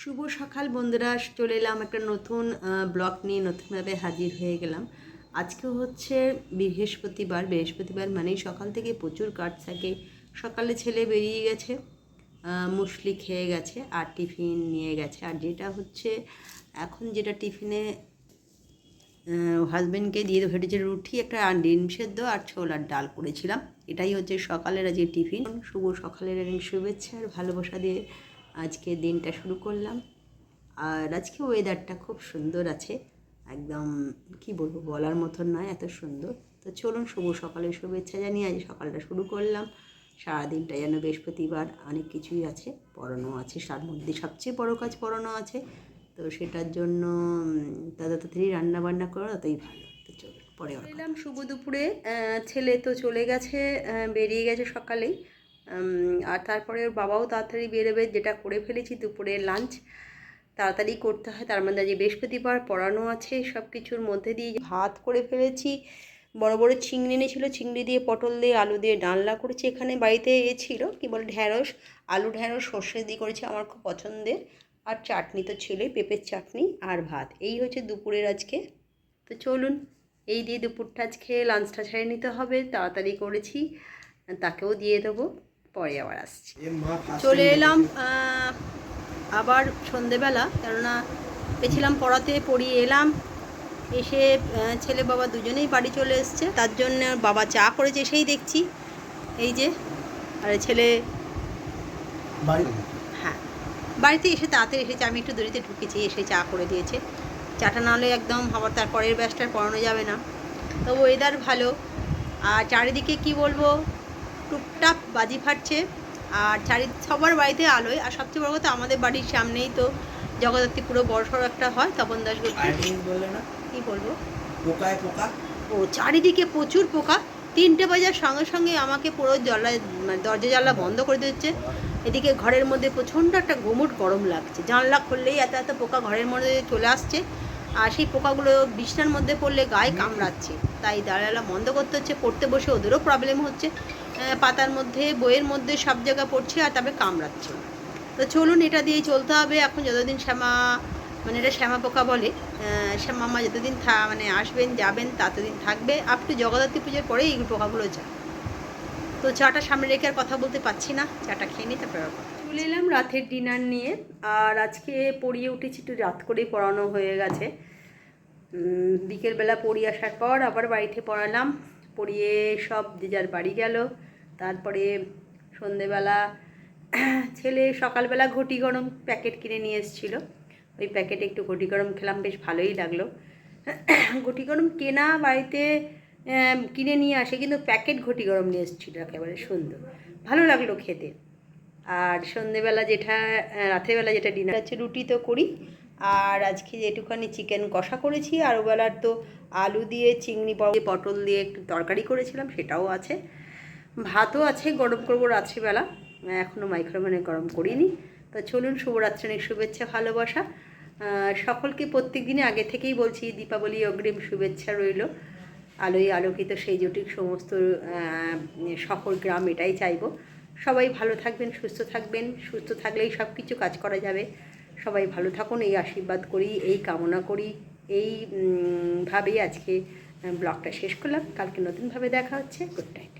শুভ সকাল বন্ধুরা, চলে এলাম একটা নতুন ব্লগ নিয়ে, নতুনভাবে হাজির হয়ে গেলাম। আজকে হচ্ছে বৃহস্পতিবার মানেই সকাল থেকে প্রচুর কাজ থাকে। সকালে ছেলে বেরিয়ে গেছে, মুসলি খেয়ে গেছে আর টিফিন নিয়ে গেছে। আর যেটা হচ্ছে এখন যেটা টিফিনে হাজব্যান্ডকে দিয়ে ভেটেছে রুটি, একটা ডিম সেদ্ধ আর ছোলার ডাল করেছিলাম। এটাই হচ্ছে সকালের আজকে টিফিন। শুভ সকালের শুভেচ্ছা আর ভালোবাসা দিয়ে আজকে দিনটা শুরু করলাম। আর আজকে ওয়েদারটা খুব সুন্দর আছে, একদম কি বলবো, বলার মতন নয়, এত সুন্দর। তো চলুন শুভ সকালের শুভেচ্ছা জানিয়ে আজ সকালটা শুরু করলাম। সারাদিনটা যেন বৃহস্পতিবার, অনেক কিছুই আছে, পড়ানো আছে, তার মধ্যে সবচেয়ে বড় কাজ পড়ানো আছে। তো সেটার জন্য তাড়াতাড়ি রান্না বান্না করা ততই ভালো। তো চলুন পরে এলাম শুভ দুপুরে। ছেলে তো চলে গেছে, বেরিয়ে গেছে সকালেই। আর তারপরে ওর বাবাও তাড়াতাড়ি বেরোবে, যেটা করে ফেলেছি দুপুরে লাঞ্চ তাড়াতাড়ি করতে হয়। তার মধ্যে আজ বৃহস্পতিবার, পড়ানো আছে, সব কিছুর মধ্যে দিয়ে ভাত করে ফেলেছি। বড় বড় চিংড়ি এনেছিল, চিংড়ি দিয়ে পটল দিয়ে আলু দিয়ে ডালনা করেছি। এখানে বাড়িতে ছিল কি বলে ঢ্যাঁড়স, আলু ঢ্যাঁড়স সর্ষে দিয়ে করেছি, আমার খুব পছন্দের। আর চাটনি তো ছিলই, পেঁপের চাটনি আর ভাত। এই হচ্ছে দুপুরের আজকে। তো চলুন এই দিয়ে দুপুরটা আজকে লাঞ্চটা ছেড়ে নিতে হবে, তাড়াতাড়ি করেছি, তাকেও দিয়ে দেবো, পরে আবার আসছি। চলে এলাম আবার সন্ধেবেলা, কেননা গেছিলাম পড়াতে, পড়িয়ে এলাম, এসে ছেলে বাবা দুজনেই বাড়ি চলে এসছে। তার জন্য বাবা চা করেছে, সেই দেখছি এই যে। আর ছেলে হ্যাঁ বাড়িতে এসে তাড়াতাড়ি এসেছে, আমি একটু দেরিতে ঢুকেছি, এসে চা করে দিয়েছে। চাটা না হলে একদম আবার তার পরের ব্যাচটার পড়ানো যাবে না। তো ওয়েদার ভালো, আর চারিদিকে কি বলবো, টুকটাক বাজি ফাটছে, আর সবার বাড়িতে আলোয়। আর সবচেয়ে বড় কথা, আমাদের বাড়ির সামনেই তো জগদ্ধাত্রী পুরো বড়সড় একটা হয়, তপন দাশগুপ্ত। কি বলবো, ও চারিদিকে প্রচুর পোকা। 3টে বাজার সঙ্গে সঙ্গে আমাকে পুরো দরজা জানলা বন্ধ করে দিচ্ছে। এদিকে ঘরের মধ্যে প্রচণ্ড একটা গুমুট গরম লাগছে, জানলা খুললেই এত এত পোকা ঘরের মধ্যে চলে আসছে। আর সেই পোকাগুলো বিছনার মধ্যে পড়লে গায়ে কামড়াচ্ছে, তাই জানলা বন্ধ করতে হচ্ছে। পড়তে বসে ওদেরও প্রবলেম হচ্ছে, পাতার মধ্যে, বইয়ের মধ্যে সব জায়গা পড়ছে আর তারপরে কামড়াচ্ছে। তো চলুন এটা দিয়েই চলতে হবে এখন, যতদিন এটা শ্যামা পোকা বলে, শ্যামামা যতদিন আসবেন যাবেন ততদিন থাকবে। আপ টু জগদ্ধাত্রী পুজোর পরে এই পোকাগুলো যায়। তো চাটা সামনে রেখে আর কথা বলতে পারছি না, চাটা খেয়ে নিই, তারপরে চলে এলাম রাতের ডিনার নিয়ে। আর আজকে পড়িয়ে উঠেছি, একটু রাত করেই পড়ানো হয়ে গেছে। বিকেলবেলা পড়িয়ে আসার পর আবার বাড়িতে পড়ালাম, পড়িয়ে সব যে যার বাড়ি গেল। তারপরে সন্ধেবেলা ছেলে সকালবেলা ঘটি গরম প্যাকেট কিনে নিয়ে এসেছিলো, ওই প্যাকেটে একটু ঘটি গরম খেলাম, বেশ ভালোই লাগলো। ঘটি গরম কেনা বাড়িতে কিনে নিয়ে আসে, কিন্তু প্যাকেট ঘটি গরম নিয়ে এসেছিলো, একেবারে সুন্দর, ভালো লাগলো খেতে। আর সন্ধেবেলা রাতেরবেলা যেটা ডিনার আছে, রুটি তো করি, আর আজকে যেটুখানি চিকেন কষা করেছি, আর ওবেলার তো আলু দিয়ে চিংড়ি পটল দিয়ে একটু তরকারি করেছিলাম, সেটাও আছে। ভাতও আছে, গরম করবো রাত্রিবেলা, এখনও মাইক্রোওভেনে গরম করিনি। তো চলুন শুভরাত্রির শুভেচ্ছা ভালোবাসা সকলকে প্রত্যেক দিনে আগে থেকেই বলছি, দীপাবলি অগ্রিম শুভেচ্ছা রইল। আলোয় আলোকিত সেই জটিক সমস্ত শহর গ্রাম, এটাই চাইবো। সবাই ভালো থাকবেন, সুস্থ থাকবেন, সুস্থ থাকলেই সব কিছু কাজ করা যাবে। সবাই ভালো থাকুন, এই আশীর্বাদ করি, এই কামনা করি, এই ভাবেই আজকে ব্লগটা শেষ করলাম। কালকে নতুনভাবে দেখা হচ্ছে। Good night.